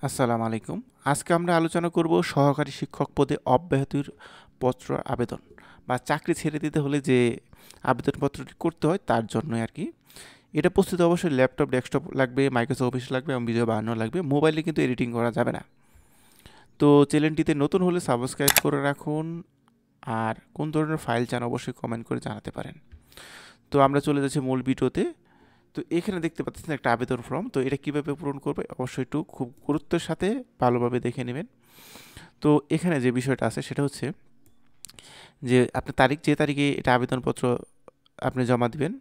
আসসালামু আলাইকুম। আজকে আমরা আলোচনা করব সহকারী শিক্ষক পদে অব্যাহতির পত্র আবেদন বা চাকরি ছেড়ে দিতে হলে যে আবেদনপত্রটি করতে হয় তার জন্যই আরকি। এটা প্রস্তুত অবশ্যই ল্যাপটপ, ডেস্কটপ লাগবে, মাইক্রোসফট অফিস লাগবে এবং বিজয় বানানো লাগবে। মোবাইলে কিন্তু এডিটিং করা যাবে না। তো চ্যানেলটিতে নতুন হলে সাবস্ক্রাইব করে রাখুন। আর কোন ধরনের ফাইল চান অবশ্যই কমেন্ট করে জানাতে পারেন। তো আমরা চলে যাচ্ছি মূল ভিডিওতে। তো এখানে দেখতে পাচ্ছেন একটা আবেদন ফর্ম। তো এটা কিভাবে পূরণ করবে অবশ্যই একটু খুব গুরুত্বের সাথে ভালোভাবে দেখে নেবেন। তো এখানে যে বিষয়টা আছে সেটা হচ্ছে যে আপনি যে তারিখে এটা আবেদনপত্র আপনি জমা দিবেন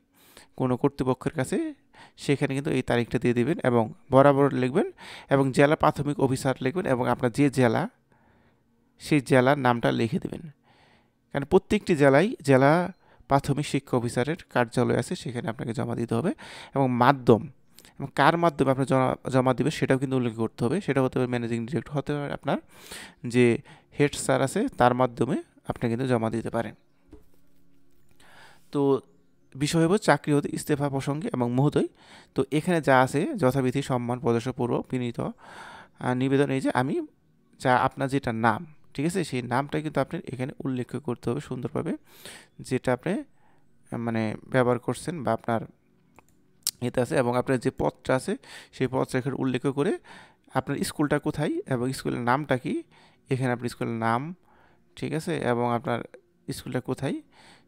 কোনো কর্তৃপক্ষের কাছে, সেখানে কিন্তু এই তারিখটা দিয়ে দিবেন এবং বরাবর লিখবেন এবং জেলা প্রাথমিক অফিসার লিখবেন এবং আপনার যে জেলা সেই জেলার নামটা লিখে দেবেন। কারণ প্রত্যেকটি জেলা প্রাথমিক শিক্ষা অফিসারের কার্যালয় আছে, সেখানে আপনাকে জমা দিতে হবে এবং মাধ্যম এবং কার মাধ্যমে আপনি জমা দিবেন সেটাও কিন্তু উল্লেখ করতে হবে। সেটা হতে পারে ম্যানেজিং ডিরেক্টর, হতে পারে আপনার যে হেড স্যার আছে তার মাধ্যমে আপনি কিন্তু জমা দিতে পারেন। তো বিষয় হবে চাকরি হতে ইস্তফা প্রসঙ্গে এবং মহোদয়। তো এখানে যা আছে যথাবিধি সম্মান প্রদর্শনপূর্বক বিনীত নিবেদন, এই যে আমি যা আপনার যেটা নাম, ঠিক আছে, সেই নামটা কিন্তু আপনি এখানে উল্লেখ করতে হবে সুন্দরভাবে, যেটা আপনি মানে ব্যবহার করছেন বা আপনার এতে আছে, এবং আপনার যে পদটা আছে সেই পদটা এখানে উল্লেখ করে আপনার স্কুলটা কোথায় এবং স্কুলের নামটা কি, এখানে আপনি স্কুলের নাম, ঠিক আছে, এবং আপনার স্কুলটা কোথায়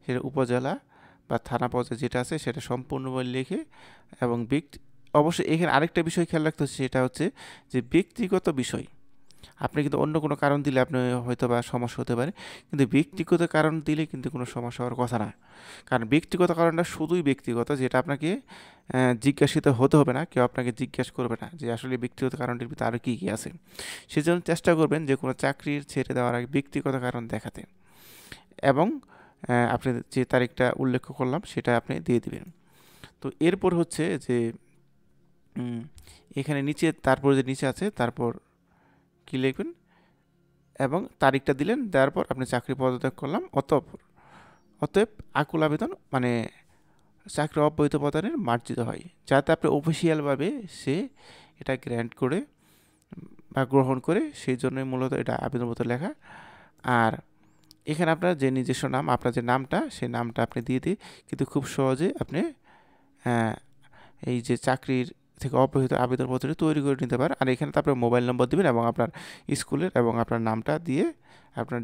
সেটা উপজেলা বা থানা পর্যায়ে যেটা আছে সেটা সম্পূর্ণভাবে লিখে এবং অবশ্যই এখানে আরেকটা বিষয় খেয়াল রাখতে হচ্ছে, সেটা হচ্ছে যে ব্যক্তিগত বিষয় আপনি কিন্তু অন্য কোনো কারণ দিলে আপনি হয়তো বা সমস্যা হতে পারে, কিন্তু ব্যক্তিগত কারণ দিলে কিন্তু কোনো সমস্যা হওয়ার কথা না। কারণ ব্যক্তিগত কারণটা শুধুই ব্যক্তিগত, যেটা আপনাকে জিজ্ঞাসিত হতে হবে না, কেউ আপনাকে জিজ্ঞাসা করবে না যে আসলে ব্যক্তিগত কারণটির ভিতরে আরও কী কী আছে। সেজন্য চেষ্টা করবেন যে কোনো চাকরির ছেড়ে দেওয়ার আগে ব্যক্তিগত কারণ দেখাতে এবং আপনি যে তারিখটা উল্লেখ করলাম সেটা আপনি দিয়ে দিবেন। তো এরপর হচ্ছে যে এখানে নিচে, তারপর যে নিচে আছে তারপর কী লিখবেন এবং তারিখটা দিলেন, দেওয়ার পর আপনি চাকরি পদত্যাগ করলাম। অতএব আকুল আবেদন মানে চাকরি অব্যাহতি প্রদানের মার্জিত হয়, যাতে আপনি অফিসিয়ালভাবে সে এটা গ্র্যান্ট করে বা গ্রহণ করে, সেই জন্যই মূলত এটা আবেদনপত্র লেখা। আর এখানে আপনার যে নিজস্ব নাম, আপনার যে নামটা সেই নামটা আপনি দিয়ে কিন্তু খুব সহজে আপনি এই যে চাকরির থেকে অব্যাহত আবেদনপত্রটি তৈরি করে নিতে পারেন। আর এখানে তো আপনার মোবাইল নম্বর দেবেন এবং আপনার স্কুলের এবং আপনার নামটা দিয়ে আপনার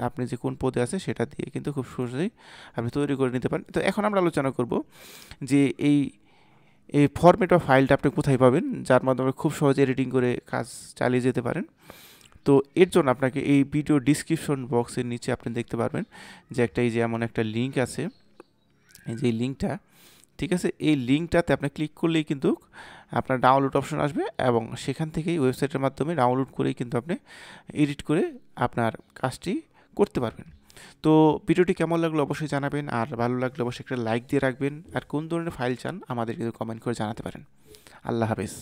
আপনি যে কোন পদে আছে সেটা দিয়ে কিন্তু খুব সহজেই আপনি তৈরি করে নিতে পারেন। তো এখন আমরা আলোচনা করব যে এই এই ফরম্যাট বা ফাইলটা আপনি কোথায় পাবেন, যার মাধ্যমে খুব সহজে এডিটিং করে কাজ চালিয়ে যেতে পারেন। তো এর জন্য আপনাকে এই ভিডিও ডিসক্রিপশন বক্সের নিচে আপনি দেখতে পারবেন যে এই যে এমন একটা লিঙ্ক আছে, এই যে লিঙ্কটা, ঠিক আছে, এই লিঙ্কটাতে আপনি ক্লিক করলেই কিন্তু আপনার ডাউনলোড অপশন আসবে এবং সেখান থেকেই ওয়েবসাইটের মাধ্যমে ডাউনলোড করেই কিন্তু আপনি এডিট করে আপনার কাজটি করতে পারবেন। তো ভিডিওটি কেমন লাগলো অবশ্যই জানাবেন, আর ভালো লাগলে অবশ্যই একটা লাইক দিয়ে রাখবেন, আর কোন ধরনের ফাইল চান আমাদের কিন্তু কমেন্ট করে জানাতে পারেন। আল্লাহ হাফেজ।